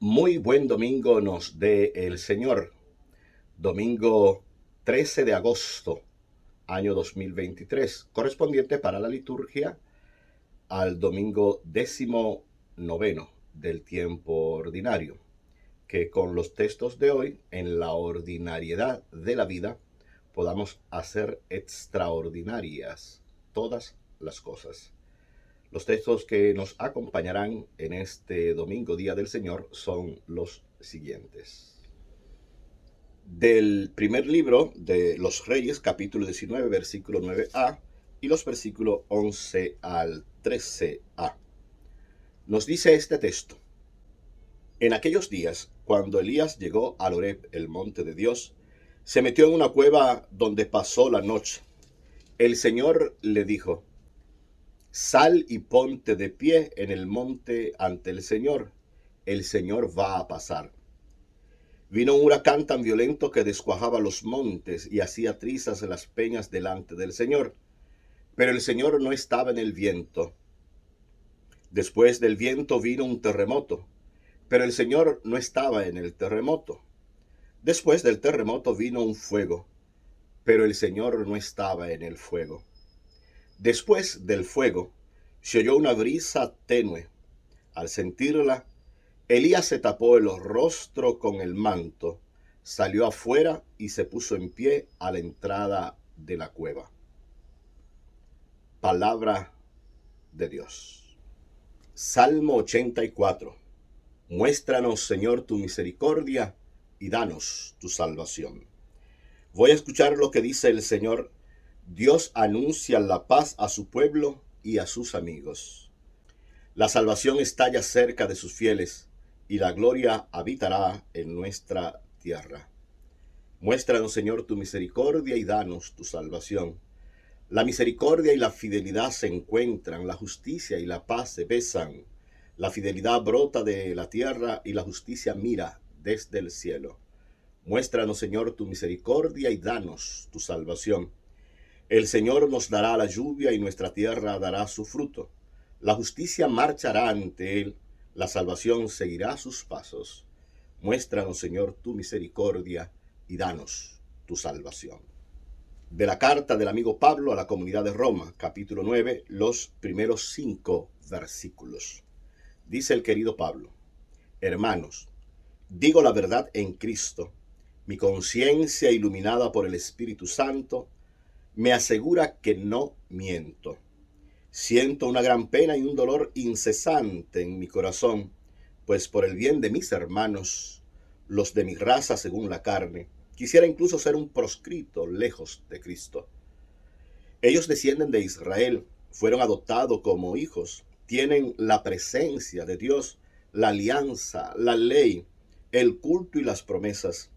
Muy buen domingo nos dé el Señor. Domingo 13 de agosto, año 2023, correspondiente para la liturgia al domingo 19 del tiempo ordinario, que con los textos de hoy, en la ordinariedad de la vida, podamos hacer extraordinarias todas las cosas. Los textos que nos acompañarán en este domingo, Día del Señor, son los siguientes. Del primer libro de los Reyes, capítulo 19, versículo 9a, y los versículos 11 al 13a. Nos dice este texto: En aquellos días, cuando Elías llegó al Horeb, el monte de Dios, se metió en una cueva donde pasó la noche. El Señor le dijo: Sal y ponte de pie en el monte ante el Señor. El Señor va a pasar. Vino un huracán tan violento que descuajaba los montes y hacía trizas las peñas delante del Señor. Pero el Señor no estaba en el viento. Después del viento vino un terremoto, pero el Señor no estaba en el terremoto. Después del terremoto vino un fuego, pero el Señor no estaba en el fuego. Después del fuego se oyó una brisa tenue. Al sentirla, Elías se tapó el rostro con el manto, salió afuera y se puso en pie a la entrada de la cueva. Palabra de Dios. Salmo 84. Muéstranos, Señor, tu misericordia y danos tu salvación. Voy a escuchar lo que dice el Señor. Dios anuncia la paz a su pueblo y a sus amigos. La salvación está ya cerca de sus fieles, y la gloria habitará en nuestra tierra. Muéstranos, Señor, tu misericordia y danos tu salvación. La misericordia y la fidelidad se encuentran, la justicia y la paz se besan. La fidelidad brota de la tierra y la justicia mira desde el cielo. Muéstranos, Señor, tu misericordia y danos tu salvación. El Señor nos dará la lluvia y nuestra tierra dará su fruto. La justicia marchará ante él, la salvación seguirá sus pasos. Muéstranos, Señor, tu misericordia y danos tu salvación. De la carta del amigo Pablo a la comunidad de Roma, capítulo 9, los primeros 5 versículos. Dice el querido Pablo: Hermanos, digo la verdad en Cristo. Mi conciencia, iluminada por el Espíritu Santo, me asegura que no miento. Siento una gran pena y un dolor incesante en mi corazón, pues por el bien de mis hermanos, los de mi raza según la carne, quisiera incluso ser un proscrito lejos de Cristo. Ellos descienden de Israel, fueron adoptados como hijos, tienen la presencia de Dios, la alianza, la ley, el culto y las promesas.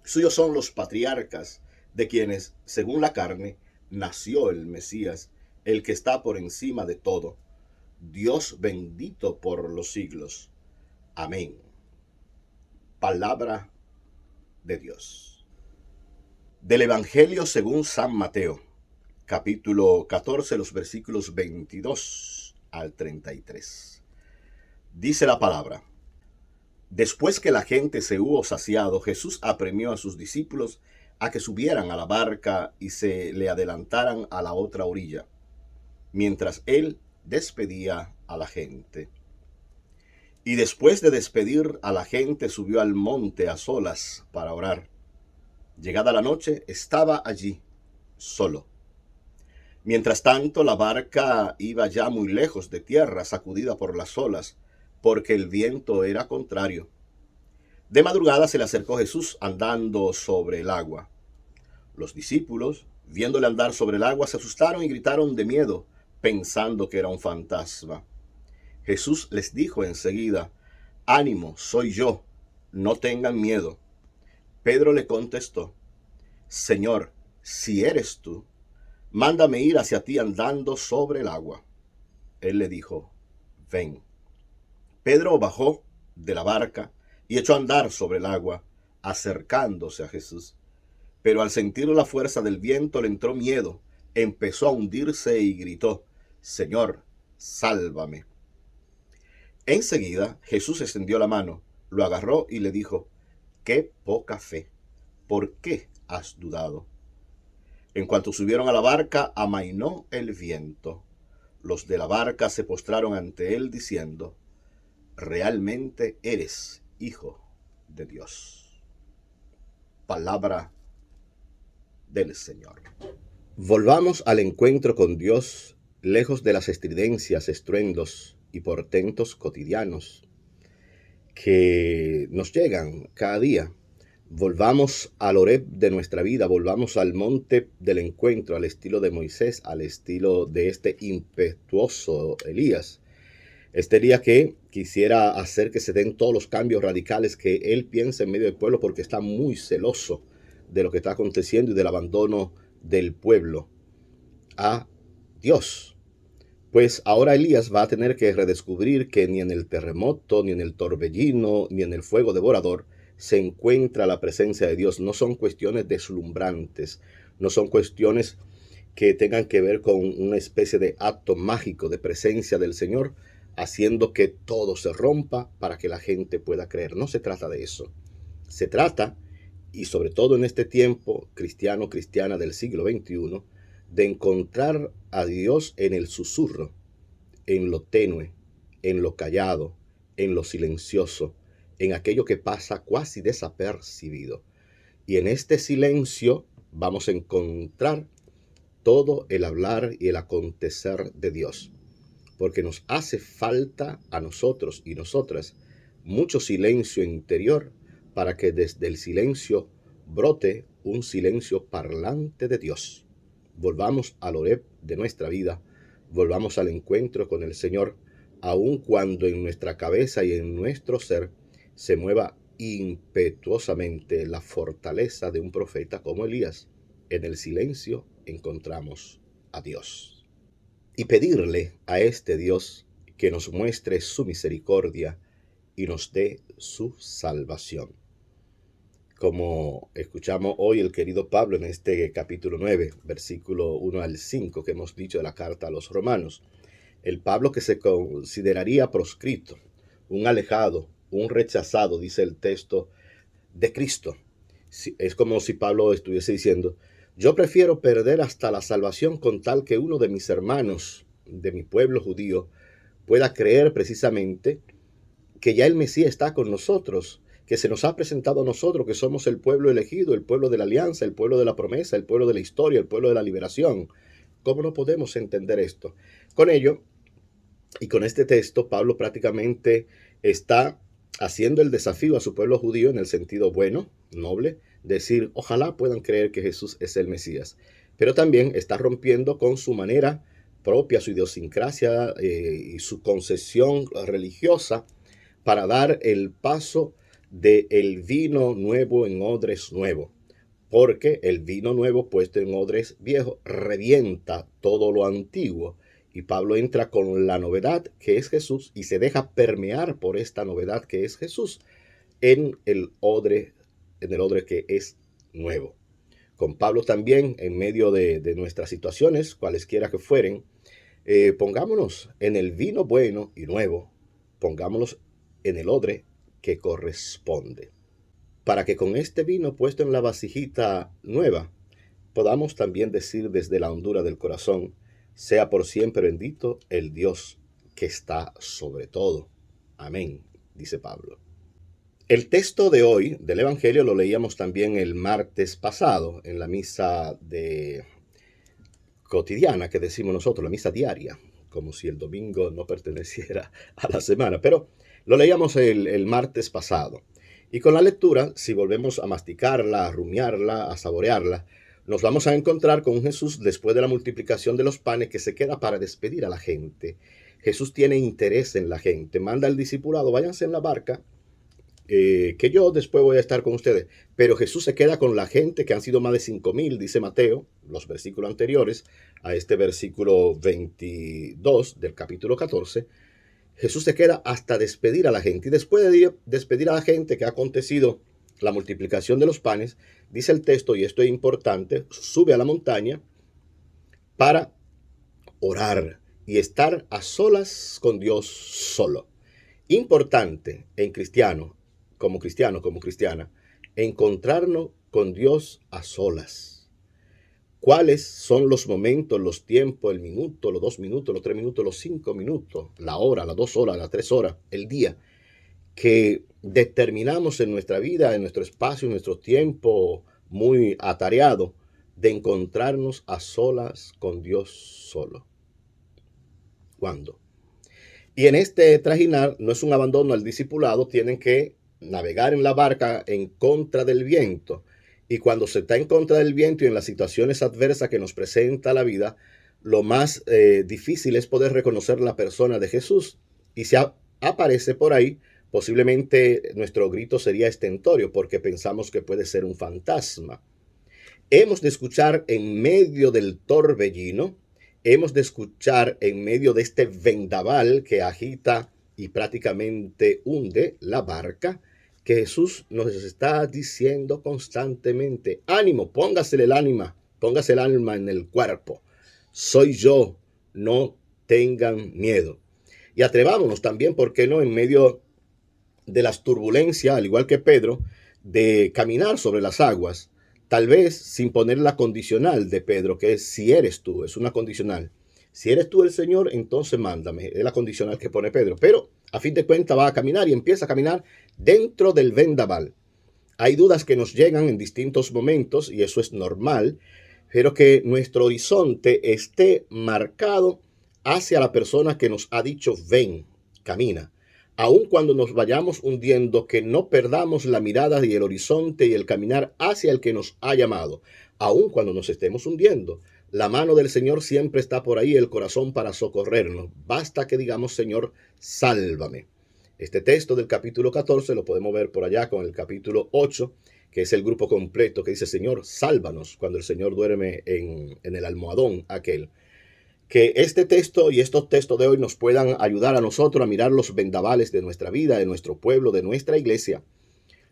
Suyos son los patriarcas, de quienes, según la carne, nació el Mesías, el que está por encima de todo. Dios bendito por los siglos. Amén. Palabra de Dios. Del Evangelio según San Mateo, capítulo 14, los versículos 22 al 33. Dice la palabra: Después que la gente se hubo saciado, Jesús apremió a sus discípulos a que subieran a la barca y se le adelantaran a la otra orilla, mientras él despedía a la gente. Y después de despedir a la gente, subió al monte a solas para orar. Llegada la noche, estaba allí, solo. Mientras tanto, la barca iba ya muy lejos de tierra, sacudida por las olas, porque el viento era contrario. De madrugada se le acercó Jesús andando sobre el agua. Los discípulos, viéndole andar sobre el agua, se asustaron y gritaron de miedo, pensando que era un fantasma. Jesús les dijo enseguida: Ánimo, soy yo, no tengan miedo. Pedro le contestó: Señor, si eres tú, mándame ir hacia ti andando sobre el agua. Él le dijo: Ven. Pedro bajó de la barca y echó a andar sobre el agua, acercándose a Jesús. Pero al sentir la fuerza del viento le entró miedo, empezó a hundirse y gritó: Señor, sálvame. Enseguida Jesús extendió la mano, lo agarró y le dijo: qué poca fe, ¿por qué has dudado? En cuanto subieron a la barca, amainó el viento. Los de la barca se postraron ante él diciendo: realmente eres hijo de Dios. Palabra del Señor. Volvamos al encuentro con Dios, lejos de las estridencias, estruendos y portentos cotidianos que nos llegan cada día. Volvamos al Horeb de nuestra vida, volvamos al monte del encuentro, al estilo de Moisés, al estilo de este impetuoso Elías. Este Elías que quisiera hacer que se den todos los cambios radicales que él piensa en medio del pueblo, porque está muy celoso de lo que está aconteciendo y del abandono del pueblo a Dios. Pues ahora Elías va a tener que redescubrir que ni en el terremoto, ni en el torbellino, ni en el fuego devorador se encuentra la presencia de Dios. No son cuestiones deslumbrantes, no son cuestiones que tengan que ver con una especie de acto mágico de presencia del Señor, haciendo que todo se rompa para que la gente pueda creer. No se trata de eso. Se trata, y sobre todo en este tiempo cristiana del siglo XXI, de encontrar a Dios en el susurro, en lo tenue, en lo callado, en lo silencioso, en aquello que pasa casi desapercibido. Y en este silencio vamos a encontrar todo el hablar y el acontecer de Dios, porque nos hace falta a nosotros y nosotras mucho silencio interior para que desde el silencio brote un silencio parlante de Dios. Volvamos al Horeb de nuestra vida, volvamos al encuentro con el Señor, aun cuando en nuestra cabeza y en nuestro ser se mueva impetuosamente la fortaleza de un profeta como Elías. En el silencio encontramos a Dios. Y pedirle a este Dios que nos muestre su misericordia y nos dé su salvación. Como escuchamos hoy el querido Pablo en este capítulo 9, versículo 1 al 5 que hemos dicho de la carta a los romanos, el Pablo que se consideraría proscrito, un alejado, un rechazado, dice el texto, de Cristo. Es como si Pablo estuviese diciendo: yo prefiero perder hasta la salvación con tal que uno de mis hermanos de mi pueblo judío pueda creer precisamente que ya el Mesías está con nosotros, que se nos ha presentado a nosotros, que somos el pueblo elegido, el pueblo de la alianza, el pueblo de la promesa, el pueblo de la historia, el pueblo de la liberación. ¿Cómo no podemos entender esto? Con ello, y con este texto, Pablo prácticamente está haciendo el desafío a su pueblo judío en el sentido bueno, noble, decir, ojalá puedan creer que Jesús es el Mesías. Pero también está rompiendo con su manera propia, su idiosincrasia y su concesión religiosa para dar el paso del vino nuevo en odres nuevos. Porque el vino nuevo puesto en odres viejos revienta todo lo antiguo. Y Pablo entra con la novedad que es Jesús y se deja permear por esta novedad que es Jesús en el odre que es nuevo. Con Pablo también, en medio de nuestras situaciones, cualesquiera que fueren, pongámonos en el vino bueno y nuevo, pongámonos en el odre que corresponde, para que con este vino puesto en la vasijita nueva, podamos también decir desde la hondura del corazón: sea por siempre bendito el Dios que está sobre todo. Amén, dice Pablo. El texto de hoy del Evangelio lo leíamos también el martes pasado en la misa cotidiana que decimos nosotros, la misa diaria, como si el domingo no perteneciera a la semana, pero lo leíamos el martes pasado. Y con la lectura, si volvemos a masticarla, a rumiarla, a saborearla, nos vamos a encontrar con un Jesús después de la multiplicación de los panes que se queda para despedir a la gente. Jesús tiene interés en la gente, manda al discipulado: váyanse en la barca, que yo después voy a estar con ustedes. Pero Jesús se queda con la gente, que han sido más de 5,000, dice Mateo, los versículos anteriores a este versículo 22 del capítulo 14. Jesús se queda hasta despedir a la gente. Y después de despedir a la gente, que ha acontecido la multiplicación de los panes, dice el texto, y esto es importante, sube a la montaña para orar y estar a solas con Dios solo. Importante en cristiano, como cristiano, como cristiana, encontrarnos con Dios a solas. ¿Cuáles son los momentos, los tiempos, el minuto, los 2 minutos, los 3 minutos, los 5 minutos, la hora, las 2 horas, las 3 horas, el día, que determinamos en nuestra vida, en nuestro espacio, en nuestro tiempo muy atareado, de encontrarnos a solas con Dios solo? ¿Cuándo? Y en este trajinar no es un abandono al discipulado, tienen que navegar en la barca en contra del viento. Y cuando se está en contra del viento y en las situaciones adversas que nos presenta la vida, lo más difícil es poder reconocer la persona de Jesús. Y si aparece por ahí, posiblemente nuestro grito sería estentorio porque pensamos que puede ser un fantasma. Hemos de escuchar en medio del torbellino, hemos de escuchar en medio de este vendaval que agita y prácticamente hunde la barca, que Jesús nos está diciendo constantemente: ánimo, póngase el ánima, póngase el alma en el cuerpo. Soy yo, no tengan miedo. Y atrevámonos también, ¿por qué no?, en medio de las turbulencias, al igual que Pedro, de caminar sobre las aguas, tal vez sin poner la condicional de Pedro, que es si eres tú, es una condicional. Si eres tú el Señor, entonces mándame, es la condicional que pone Pedro. Pero a fin de cuentas va a caminar y empieza a caminar dentro del vendaval. Hay dudas que nos llegan en distintos momentos y eso es normal, pero que nuestro horizonte esté marcado hacia la persona que nos ha dicho ven, camina. Aun cuando nos vayamos hundiendo, que no perdamos la mirada y el horizonte y el caminar hacia el que nos ha llamado. Aun cuando nos estemos hundiendo, la mano del Señor siempre está por ahí, el corazón para socorrernos. Basta que digamos: Señor, sálvame. Este texto del capítulo 14 lo podemos ver por allá con el capítulo 8, que es el grupo completo que dice: Señor, sálvanos, cuando el Señor duerme en el almohadón aquel. Que este texto y estos textos de hoy nos puedan ayudar a nosotros a mirar los vendavales de nuestra vida, de nuestro pueblo, de nuestra iglesia,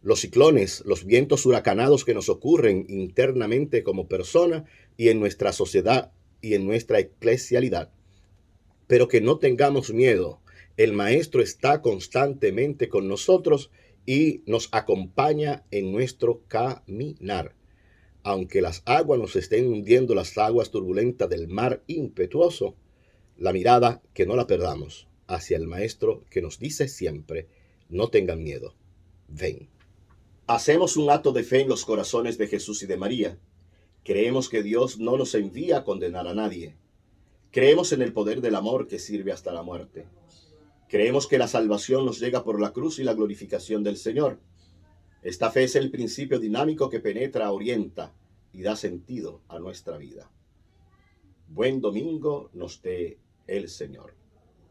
los ciclones, los vientos huracanados que nos ocurren internamente como persona y en nuestra sociedad y en nuestra eclesialidad. Pero que no tengamos miedo. El Maestro está constantemente con nosotros y nos acompaña en nuestro caminar. Aunque las aguas nos estén hundiendo, las aguas turbulentas del mar impetuoso, la mirada que no la perdamos hacia el Maestro que nos dice siempre: no tengan miedo, ven. Hacemos un acto de fe en los corazones de Jesús y de María. Creemos que Dios no nos envía a condenar a nadie. Creemos en el poder del amor que sirve hasta la muerte. Creemos que la salvación nos llega por la cruz y la glorificación del Señor. Esta fe es el principio dinámico que penetra, orienta y da sentido a nuestra vida. Buen domingo nos dé el Señor.